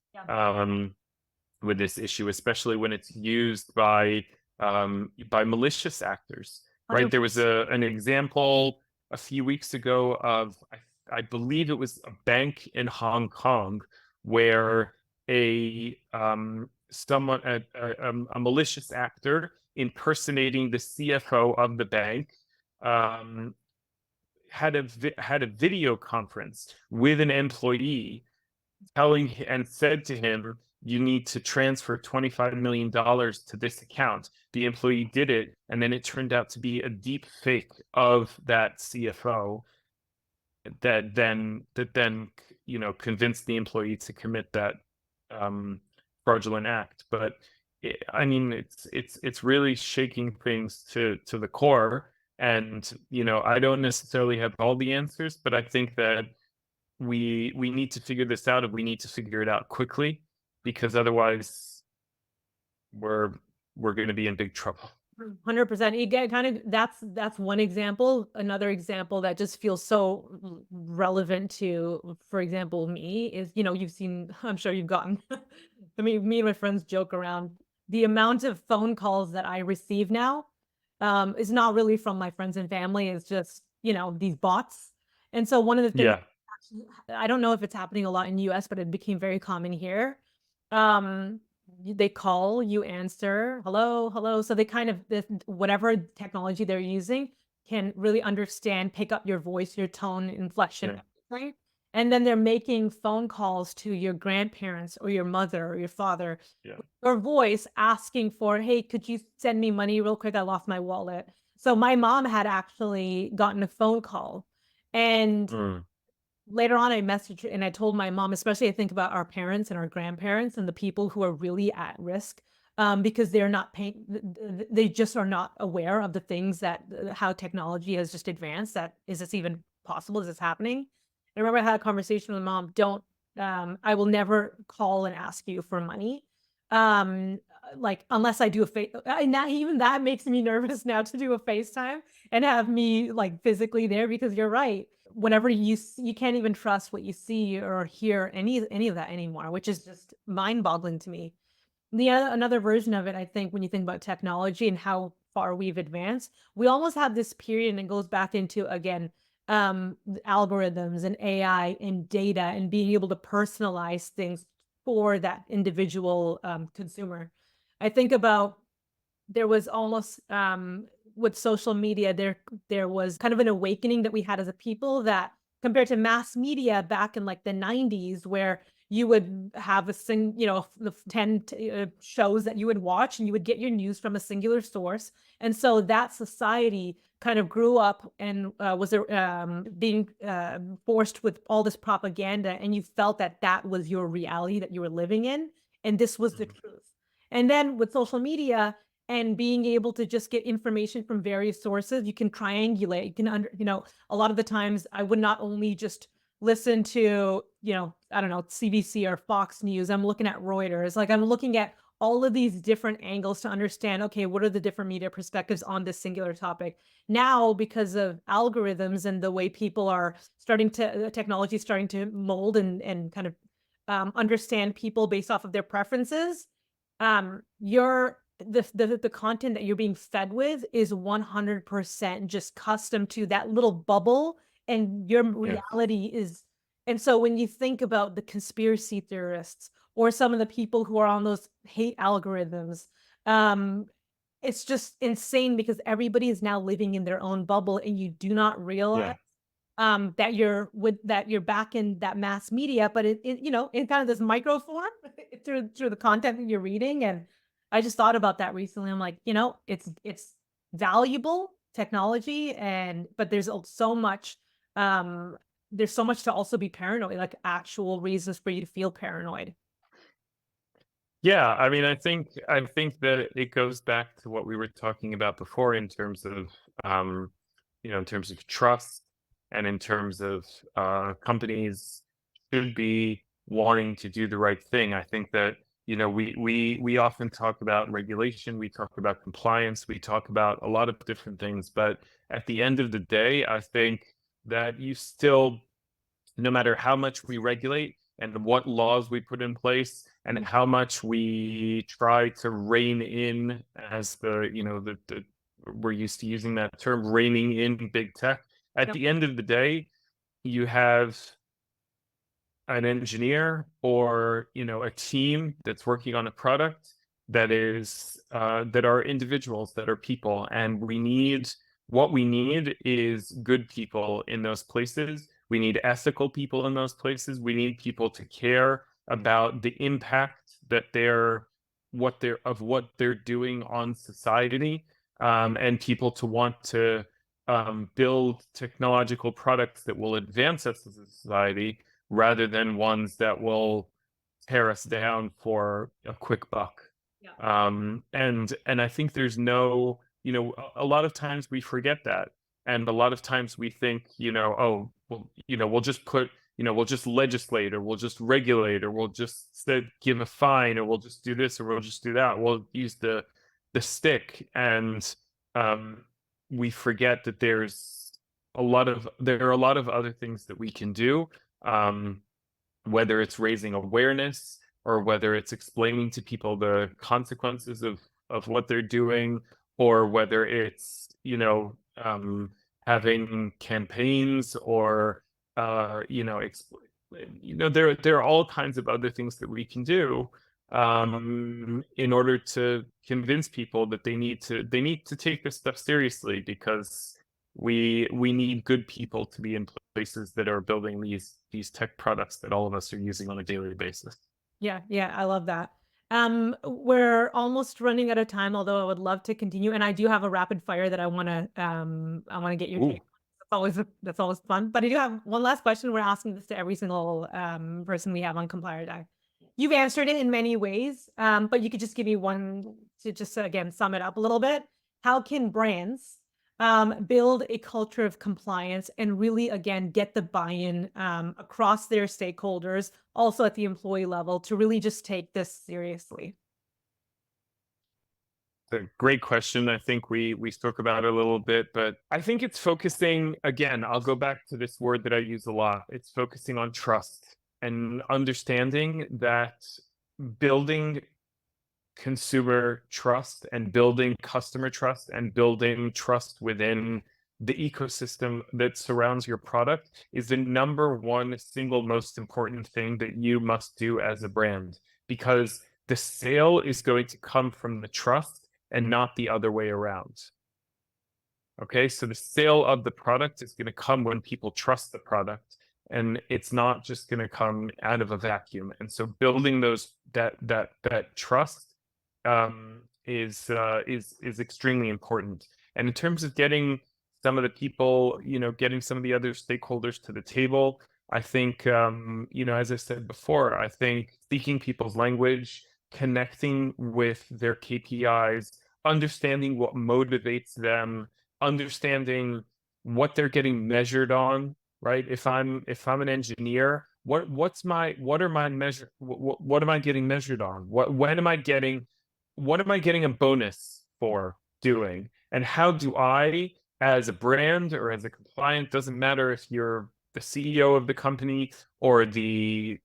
issue, especially when it's used by malicious actors, right? There was an example a few weeks ago of, I believe it was a bank in Hong Kong, where a malicious actor impersonating the CFO of the bank had a video conference with an employee and said to him, you need to transfer $25 million to this account. The employee did it, and then it turned out to be a deep fake of that CFO that then convinced the employee to commit that fraudulent act. But I mean, it's really shaking things to the core. And I don't necessarily have all the answers, but I think that we need to figure this out, and we need to figure it out quickly, because otherwise we're going to be in big trouble. 100%. You get kind of, that's one example. Another example that just feels so relevant to, for example, me is, you've seen, I'm sure you've gotten, I mean, me and my friends joke around the amount of phone calls that I receive now, is not really from my friends and family. It's just, these bots. And so one of the things, Yeah. I don't know if it's happening a lot in the US, but it became very common here. Um, they call, you answer, hello, hello. So they kind of, whatever technology they're using can really understand, pick up your voice, your tone, inflection, right? And then they're making phone calls to your grandparents or your mother or your father, Yeah. or voice asking for, hey, could you send me money real quick? I lost my wallet. So my mom had actually gotten a phone call, and later on I messaged and I told my mom, especially I think about our parents and our grandparents and the people who are really at risk, because they're not paying, they just are not aware of the things that, how technology has just advanced, that is this even possible? Is this happening? I remember I had a conversation with mom, I will never call and ask you for money. Like, unless I do a face, not even that makes me nervous now to do a FaceTime and have me like physically there, because you're right. Whenever you can't even trust what you see or hear any of that anymore, which is just mind-boggling to me. Another version of it, I think, when you think about technology and how far we've advanced, we almost have this period, and it goes back into, again, algorithms and AI and data and being able to personalize things for that individual consumer. I think about, there was almost, with social media, there was kind of an awakening that we had as a people, that compared to mass media back in like the 90s, where you would have the 10 shows that you would watch, and you would get your news from a singular source. And so that society kind of grew up and was being forced with all this propaganda, and you felt that that was your reality that you were living in, and this was the truth. And then with social media and being able to just get information from various sources, you can triangulate, you can a lot of the times I would not only just listen to, I don't know, CBC or Fox News. I'm looking at Reuters. Like, I'm looking at all of these different angles to understand, okay, what are the different media perspectives on this singular topic? Now, because of algorithms and the way people are technology is starting to mold and kind of understand people based off of their preferences, the content that you're being fed with is 100% just custom to that little bubble, and your reality is. And so when you think about the conspiracy theorists or some of the people who are on those hate algorithms, it's just insane, because everybody is now living in their own bubble, and you do not realize that you're back in that mass media, but in kind of this micro form through the content that you're reading. And I just thought about that recently. I'm like, it's valuable technology, but there's so much to also be paranoid, like actual reasons for you to feel paranoid. Yeah, I mean, I think that it goes back to what we were talking about before in terms of in terms of trust, and in terms of companies should be wanting to do the right thing. I think that we often talk about regulation, we talk about compliance, we talk about a lot of different things, but at the end of the day, I think that you still, no matter how much we regulate and what laws we put in place and how much we try to rein in, as we're used to using that term, reining in big tech, at the end of the day, you have an engineer or a team that's working on a product that are individuals, that are people, and what we need is good people in those places. We need ethical people in those places. We need people to care about the impact that what they're doing on society, and people to want to build technological products that will advance us as a society, rather than ones that will tear us down for a quick buck. And I think there's a lot of times we forget that. And a lot of times we think, oh, well, we'll just legislate, or we'll just regulate, or we'll just give a fine, or we'll just do this, or we'll just do that. We'll use the the stick, and we forget that there are a lot of other things that we can do, whether it's raising awareness or whether it's explaining to people the consequences of what they're doing, or whether it's having campaigns, or there are all kinds of other things that we can do in order to convince people that they need to take this stuff seriously, because we need good people to be in places that are building these tech products that all of us are using on a daily basis. Yeah, I love that. We're almost running out of time, although I would love to continue, and I do have a rapid fire that I want to get your take. That's always fun. But I do have one last question. We're asking this to every single person we have on Complier Dive. You've answered it in many ways, but you could just give me one to just again sum it up a little bit. How can brands build a culture of compliance and really, again, get the buy-in across their stakeholders, also at the employee level, to really just take this seriously? A great question. I think we spoke about it a little bit, but I think it's focusing, again, I'll go back to this word that I use a lot. It's focusing on trust and understanding that building consumer trust and building customer trust and building trust within the ecosystem that surrounds your product is the number one single most important thing that you must do as a brand, because the sale is going to come from the trust and not the other way around. Okay, so the sale of the product is going to come when people trust the product, and it's not just going to come out of a vacuum. And so building that trust is extremely important. And in terms of getting some of the people, getting some of the other stakeholders to the table, I think, as I said before, I think speaking people's language, connecting with their KPIs, understanding what motivates them, understanding what they're getting measured on, right? If I'm an engineer, what am I getting measured on? What am I getting a bonus for doing? And how do I, as a brand or as a compliant, doesn't matter if you're the CEO of the company or the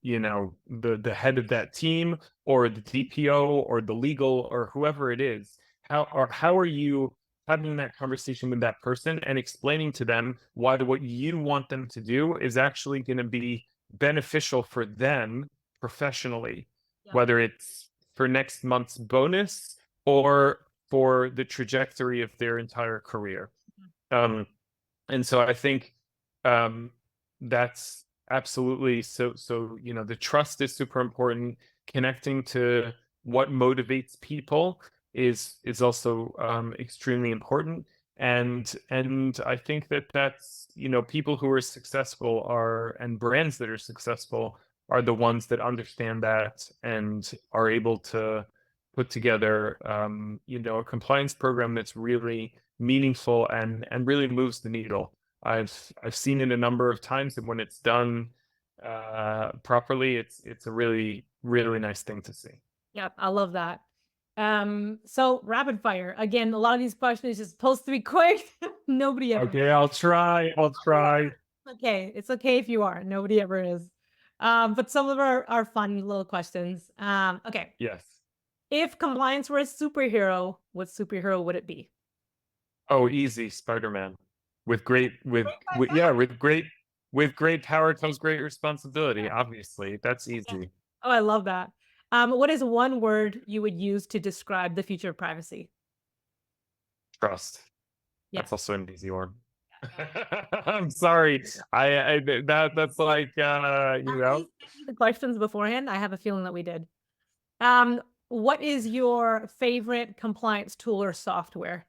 head of that team or the DPO or the legal or whoever it is, how are you having that conversation with that person and explaining to them why what you want them to do is actually going to be beneficial for them professionally, whether it's for next month's bonus or for the trajectory of their entire career. And so I think that's absolutely so the trust is super important. Connecting to what motivates people is also extremely important. And I think that's people who are successful and brands that are successful are the ones that understand that and are able to put together a compliance program that's really meaningful and really moves the needle. I've seen it a number of times, and when it's done properly, it's a really, really nice thing to see. Yeah, I love that. So rapid fire. Again, a lot of these questions just supposed to be quick. Nobody ever. Okay, I'll try. Okay, it's okay if you are. Nobody ever is. But some of them are fun little questions. Okay. Yes. If compliance were a superhero, what superhero would it be? Oh, easy, Spider-Man. With great power comes great responsibility. Obviously, that's easy. Oh, I love that. What is one word you would use to describe the future of privacy? Trust. Yeah. That's also an easy one. I'm sorry. That's like The questions beforehand. I have a feeling that we did. What is your favorite compliance tool or software?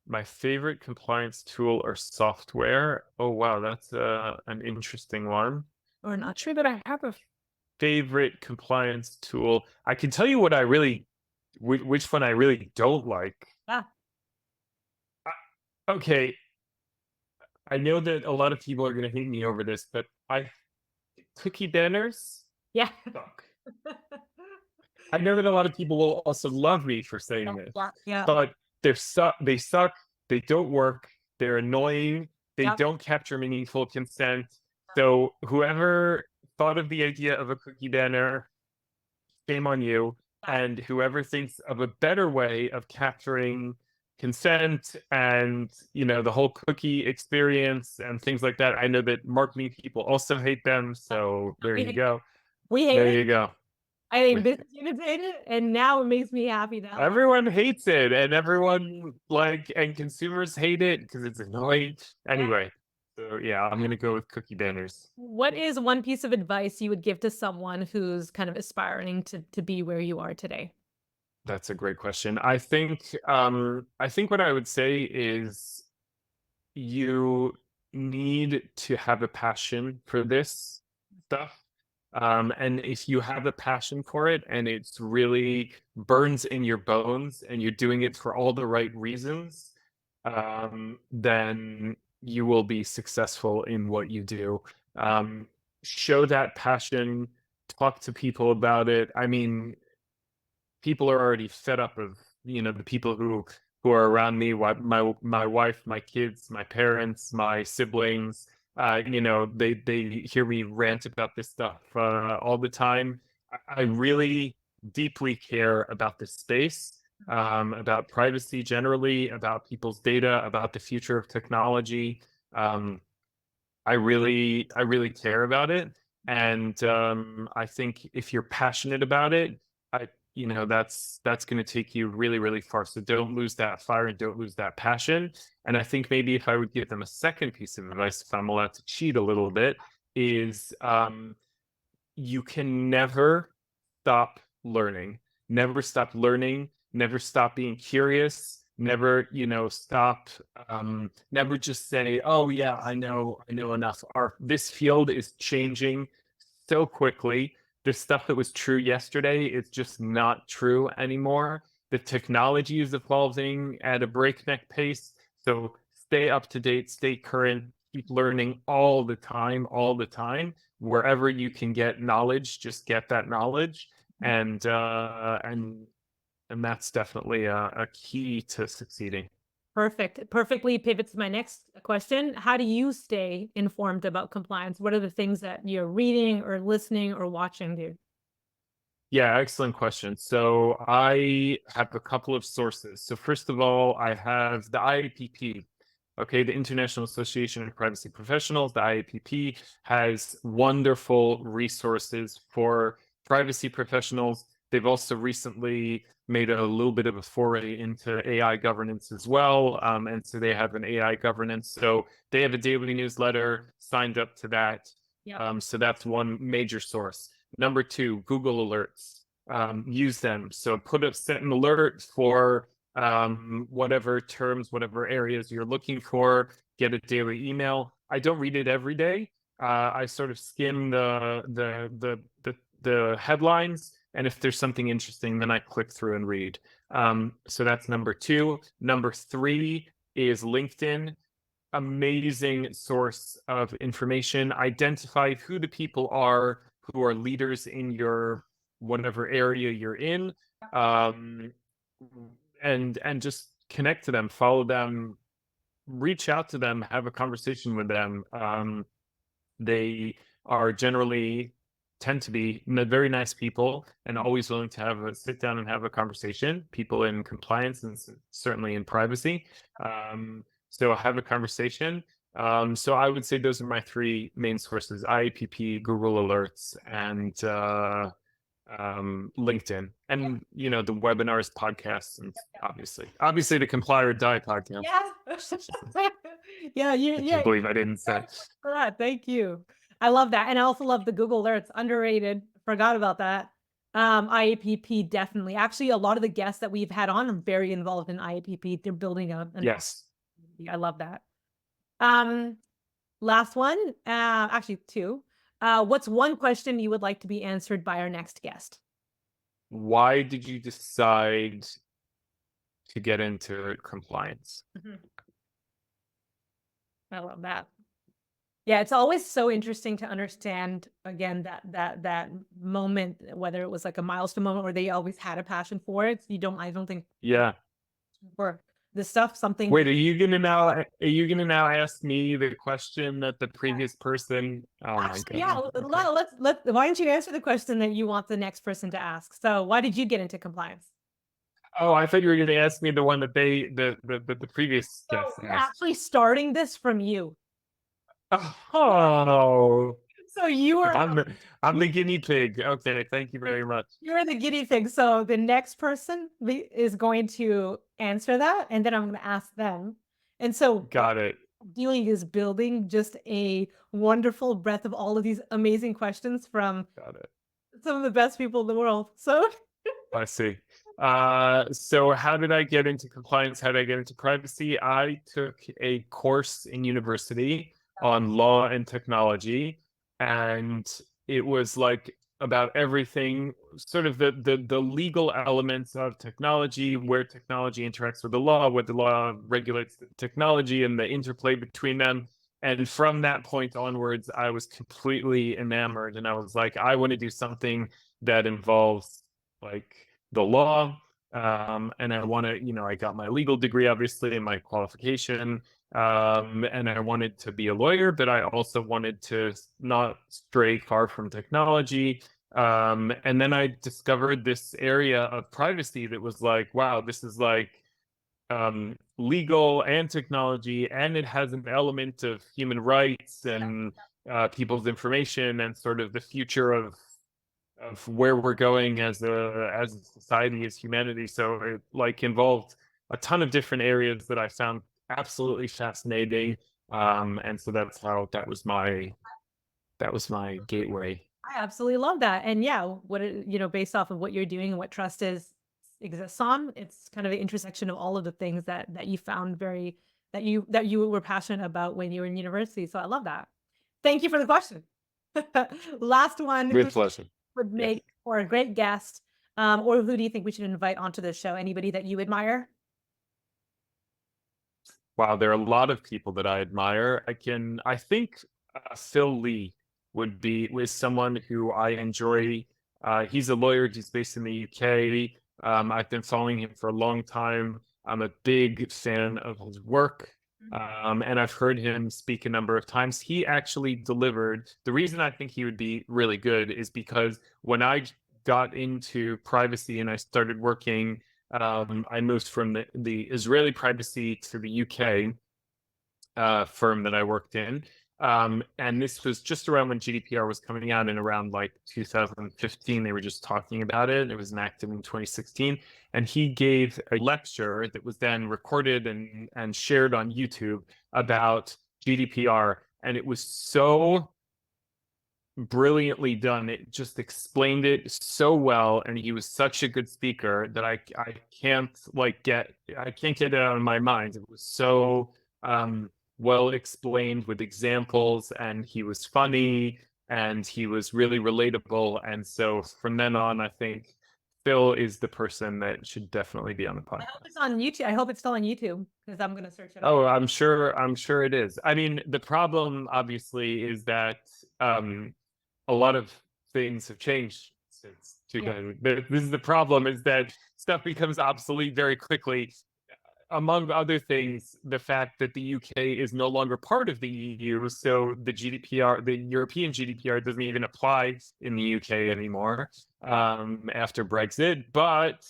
My favorite compliance tool or software? Oh wow, that's an interesting one. Or not sure that I have a favorite compliance tool. I can tell you what which one I really don't like. Okay. I know that a lot of people are going to hate me over this, but cookie banners. Yeah. Suck. I know that a lot of people will also love me for saying this, Yeah. but they suck, they don't work, they're annoying, they Yep. don't capture meaningful consent. So whoever thought of the idea of a cookie banner, shame on you. And whoever thinks of a better way of capturing consent and the whole cookie experience and things like that, I know that marketing people also hate them. So there you go. We hate There it. you go. I think business units hate it, and now it makes me happy that Everyone hates it, and everyone and consumers hate it because it's annoying. Anyway, so yeah, I'm gonna go with cookie banners. What is one piece of advice you would give to someone who's kind of aspiring to be where you are today? That's a great question. I think what I would say is you need to have a passion for this stuff. And if you have a passion for it and it's really burns in your bones and you're doing it for all the right reasons, then you will be successful in what you do. Show that passion, talk to people about it. I mean, people are already fed up of the people who are around me, my wife, my kids, my parents, my siblings. They hear me rant about this stuff all the time. I really deeply care about this space, about privacy generally, about people's data, about the future of technology. I really care about it, and I think if you're passionate about it, that's going to take you really, really far. So don't lose that fire and don't lose that passion. And I think maybe if I would give them a second piece of advice, if I'm allowed to cheat a little bit, is you can never stop learning. Never stop learning. Never stop being curious. Never, stop. Never just say, "Oh yeah, I know enough." This field is changing so quickly. The stuff that was true yesterday is just not true anymore. The technology is evolving at a breakneck pace. So stay up to date, stay current, keep learning all the time. Wherever you can get knowledge, just get that knowledge. And that's definitely a key to succeeding. Perfect. It perfectly pivots to my next question. How do you stay informed about compliance? What are the things that you're reading or listening or watching, dude? Yeah, excellent question. So I have a couple of sources. So first of all, I have the IAPP. Okay, the International Association of Privacy Professionals, the IAPP, has wonderful resources for privacy professionals. They've also recently made a little bit of a foray into AI governance as well. And so they have an AI governance. So they have a daily newsletter, signed up to that. Yep. So that's one major source. Number two, Google Alerts. Use them. So set an alert for whatever terms, whatever areas you're looking for. Get a daily email. I don't read it every day. I sort of skim the headlines, and if there's something interesting, then I click through and read. So that's number two. Number three is LinkedIn. Amazing source of information. Identify who the people are who are leaders in your whatever area you're in, and just connect to them, follow them, reach out to them, have a conversation with them. They are generally tend to be very nice people and always willing to have a sit down and have a conversation. People in compliance and certainly in privacy. So have a conversation. So I would say those are my three main sources: IAPP, Google Alerts, and LinkedIn, and the webinars, podcasts, and obviously the Comply or Die podcast. Yeah. Yeah, I can't believe I didn't say. Thank you. I love that. And I also love the Google Alerts. Underrated. Forgot about that. IAPP, definitely. Actually, a lot of the guests that we've had on are very involved in IAPP. They're building Yes. I love that. Last one, actually two. What's one question you would like to be answered by our next guest? Why did you decide to get into compliance? I love that. Yeah, it's always so interesting to understand again that moment, whether it was like a milestone moment or they always had a passion for it. I don't think Yeah. for this stuff something. Wait, are you gonna now ask me the question that the previous person? Oh my Actually, yeah, God. Okay. why don't you answer the question that you want the next person to ask? So why did you get into compliance? Oh, I thought you were gonna ask me the one that the previous So guest we're asked. actually starting this from you. Oh, So you are I'm the guinea pig. Okay, thank you very much. you're the guinea pig. So the next person is going to answer that, and then I'm going to ask them. And so Got it. doing is building just a wonderful breadth of all of these amazing questions from Got it. some of the best people in the world. So I see. So how did I get into compliance? How did I get into privacy? I took a course in university on law and technology, and it was like about everything, sort of the legal elements of technology, where technology interacts with the law, what the law regulates the technology, and the interplay between them. And from that point onwards, I was completely enamored, and I was like, I want to do something that involves like the law. And I want to, I got my legal degree, obviously, and my qualification. And I wanted to be a lawyer, but I also wanted to not stray far from technology. And then I discovered this area of privacy that was like, wow, this is like legal and technology, and it has an element of human rights and people's information and sort of the future of where we're going as a society, as humanity. So it like involved a ton of different areas that I found absolutely fascinating. And so that was my gateway. I absolutely love that. And yeah, based off of what you're doing and what TrustIZ exists on, it's kind of the intersection of all of the things that you found that you were passionate about when you were in university. So I love that. Thank you for the question. Last one, who With pleasure. would Yes. make for a great guest, or who do you think we should invite onto the show? Anybody that you admire? Wow, there are a lot of people that I admire. I think Phil Lee was someone who I enjoy. He's a lawyer. He's based in the UK. I've been following him for a long time. I'm a big fan of his work. And I've heard him speak a number of times. He actually delivered. The reason I think he would be really good is because when I got into privacy and I started working, I moved from the Israeli privacy to the UK firm that I worked in. And this was just around when GDPR was coming out, in around like 2015. They were just talking about it. It was enacted in 2016. And he gave a lecture that was then recorded and shared on YouTube about GDPR. And it was so brilliantly done. It just explained it so well, and he was such a good speaker that I can't get it out of my mind. It was so well explained with examples, and he was funny, and he was really relatable. And so from then on, I think Phil is the person that should definitely be on the podcast. I hope it's on YouTube. I hope it's still on YouTube because I'm going to search it. Oh, I'm sure it is. I mean, the problem obviously is that a lot of things have changed since 2000. This is the problem, is that stuff becomes obsolete very quickly. Among other things, the fact that the UK is no longer part of the EU, so the European GDPR doesn't even apply in the UK anymore after Brexit. But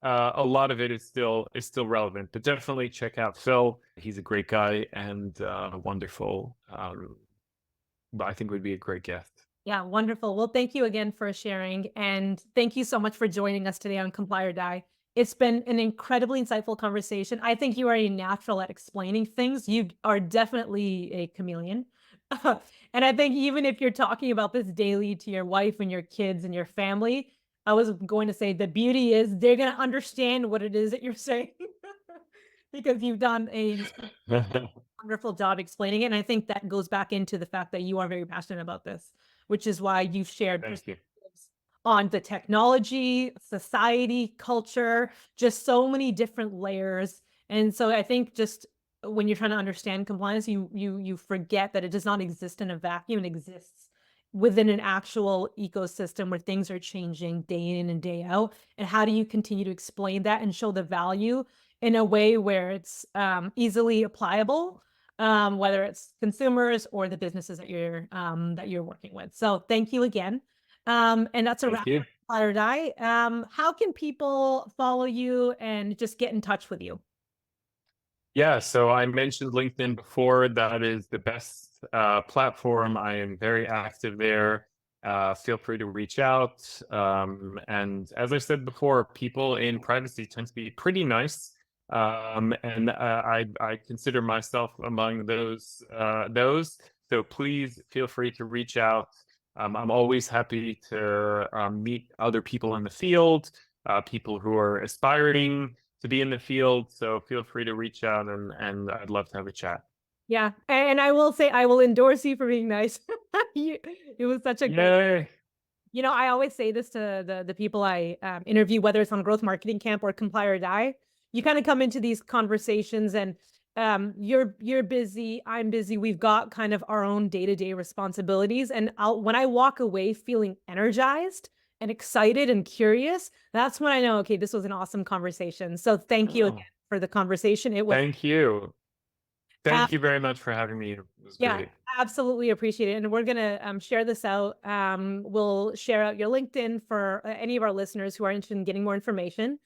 a lot of it is still relevant. But definitely check out Phil. He's a great guy and wonderful. I think would be a great guest. Yeah, wonderful. Well, thank you again for sharing. And thank you so much for joining us today on Comply or Die. It's been an incredibly insightful conversation. I think you are a natural at explaining things. You are definitely a chameleon. And I think even if you're talking about this daily to your wife and your kids and your family, I was going to say the beauty is they're going to understand what it is that you're saying because you've done a wonderful job explaining it. And I think that goes back into the fact that you are very passionate about this, which is why you've shared perspectives on the technology, society, culture, just so many different layers. And so I think just when you're trying to understand compliance, you forget that it does not exist in a vacuum. It exists within an actual ecosystem where things are changing day in and day out. And how do you continue to explain that and show the value in a way where it's easily applicable, whether it's consumers or the businesses that you're working with. So thank you again. And that's a wrap. Thank you. Comply or Die. How can people follow you and just get in touch with you? Yeah, so I mentioned LinkedIn before. That is the best platform. I am very active there. Feel free to reach out. And as I said before, people in privacy tend to be pretty nice. And I consider myself among those. So please feel free to reach out. I'm always happy to meet other people in the field, people who are aspiring to be in the field. So feel free to reach out, and I'd love to have a chat. Yeah. And I will say, I will endorse you for being nice. It was such a great, Yay. I always say this to the people I interview, whether it's on Growth Marketing Camp or Comply or Die. You kind of come into these conversations and you're busy, I'm busy. We've got kind of our own day-to-day responsibilities. And when I walk away feeling energized and excited and curious, that's when I know, okay, this was an awesome conversation. So thank you again for the conversation. It was. Thank you. Thank you very much for having me. It was great. Absolutely appreciate it. And we're going to share this out. We'll share out your LinkedIn for any of our listeners who are interested in getting more information.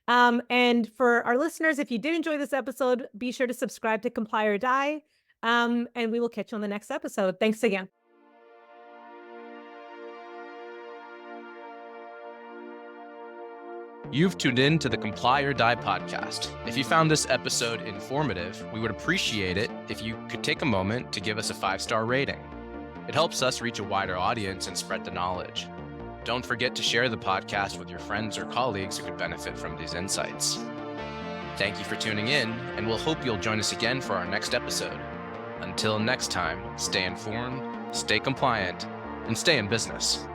And for our listeners, if you did enjoy this episode, be sure to subscribe to Comply or Die. And we will catch you on the next episode. Thanks again. You've tuned in to the Comply or Die podcast. If you found this episode informative, we would appreciate it if you could take a moment to give us a 5-star rating. It helps us reach a wider audience and spread the knowledge. Don't forget to share the podcast with your friends or colleagues who could benefit from these insights. Thank you for tuning in, and we'll hope you'll join us again for our next episode. Until next time, stay informed, stay compliant, and stay in business.